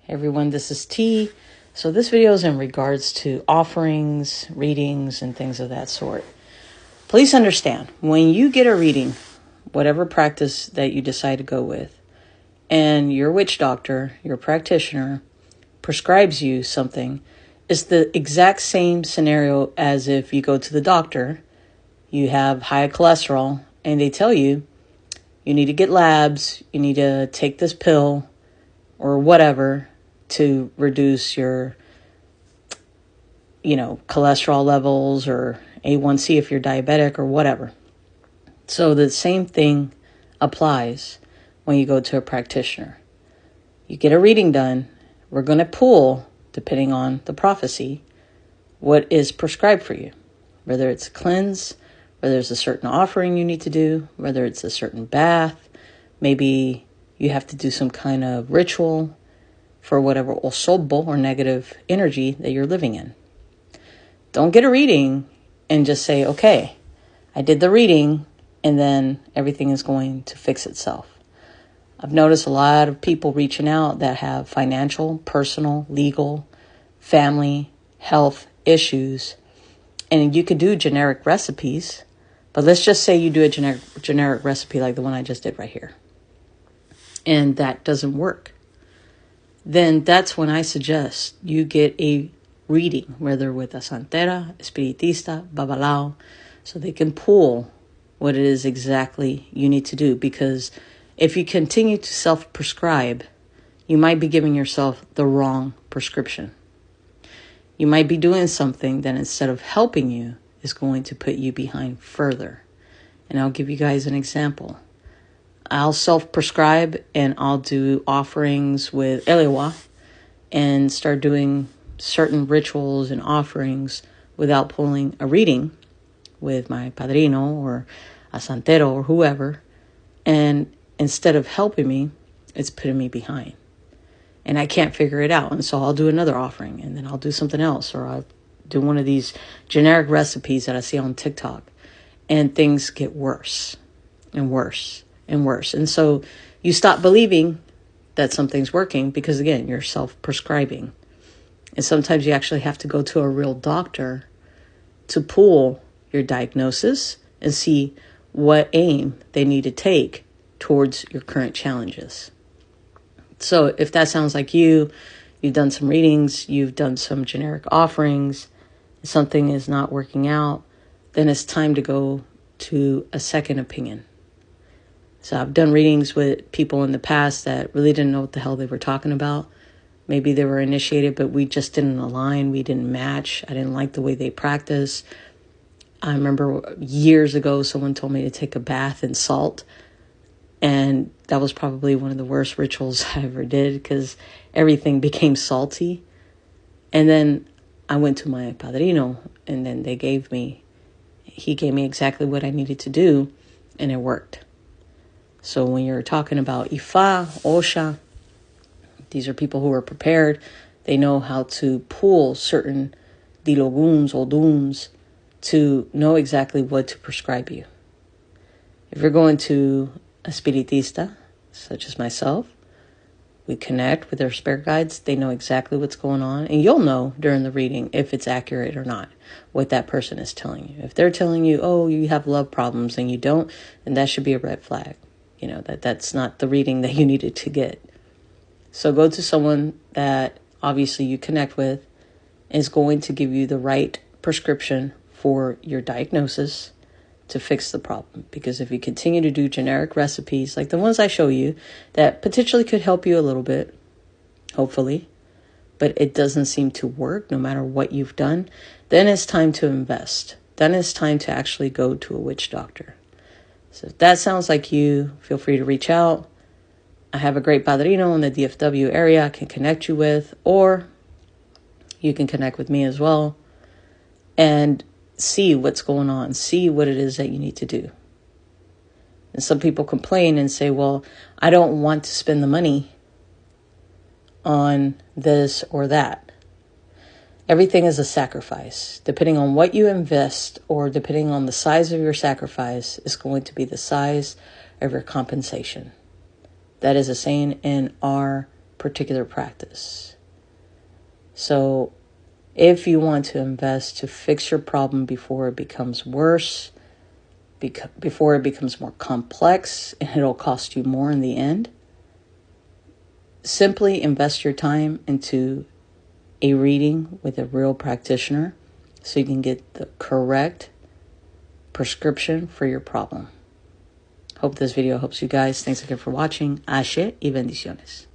Everyone, this is T. So this video is in regards to offerings, readings, and things of that sort. Please understand, when you get a reading, whatever practice that you decide to go with, and your witch doctor, your practitioner, prescribes you something, it's the exact same scenario as if you go to the doctor, you have high cholesterol, and they tell you, you need to get labs, you need to take this pill, or whatever, to reduce your, cholesterol levels or A1C if you're diabetic or whatever. So the same thing applies when you go to a practitioner. You get a reading done. We're going to pull, depending on the prophecy, what is prescribed for you. Whether it's a cleanse, whether there's a certain offering you need to do, whether it's a certain bath, maybe you have to do some kind of ritual for whatever osobo or negative energy that you're living in. Don't get a reading and just say, okay, I did the reading and then everything is going to fix itself. I've noticed a lot of people reaching out that have financial, personal, legal, family, health issues. And you could do generic recipes, but let's just say you do a generic recipe like the one I just did right here, and that doesn't work. Then that's when I suggest you get a reading, whether with a santera, espiritista, babalao, so they can pull what it is exactly you need to do. Because if you continue to self-prescribe, you might be giving yourself the wrong prescription. You might be doing something that instead of helping you is going to put you behind further. And I'll give you guys an example. I'll self-prescribe and I'll do offerings with Elewa and start doing certain rituals and offerings without pulling a reading with my padrino or a santero or whoever. And instead of helping me, it's putting me behind. And I can't figure it out. And so I'll do another offering and then I'll do something else. Or I'll do one of these generic recipes that I see on TikTok. And things get worse and worse and worse. And so you stop believing that something's working because, again, you're self-prescribing. And sometimes you actually have to go to a real doctor to pull your diagnosis and see what aim they need to take towards your current challenges. So if that sounds like you've done some readings, you've done some generic offerings, something is not working out, then it's time to go to a second opinion. So I've done readings with people in the past that really didn't know what the hell they were talking about. Maybe they were initiated, but we just didn't align. We didn't match. I didn't like the way they practice. I remember years ago, someone told me to take a bath in salt. And that was probably one of the worst rituals I ever did because everything became salty. And then I went to my padrino and then he gave me exactly what I needed to do and it worked. So when you're talking about Ifa, Osha, these are people who are prepared. They know how to pull certain diloguns, oduns to know exactly what to prescribe you. If you're going to a spiritista, such as myself, we connect with their spirit guides. They know exactly what's going on. And you'll know during the reading if it's accurate or not, what that person is telling you. If they're telling you, oh, you have love problems and you don't, then that should be a red flag. That's not the reading that you needed to get. So go to someone that obviously you connect with and is going to give you the right prescription for your diagnosis to fix the problem. Because if you continue to do generic recipes like the ones I show you that potentially could help you a little bit, hopefully, but it doesn't seem to work no matter what you've done, then it's time to invest. Then it's time to actually go to a witch doctor. So if that sounds like you, feel free to reach out. I have a great padrino in the DFW area I can connect you with, or you can connect with me as well and see what's going on, see what it is that you need to do. And some people complain and say, well, I don't want to spend the money on this or that. Everything is a sacrifice. Depending on what you invest or depending on the size of your sacrifice is going to be the size of your compensation. That is a saying in our particular practice. So if you want to invest to fix your problem before it becomes worse, before it becomes more complex and it'll cost you more in the end, simply invest your time into a reading with a real practitioner so you can get the correct prescription for your problem. Hope this video helps you guys. Thanks again for watching. Ashe y bendiciones.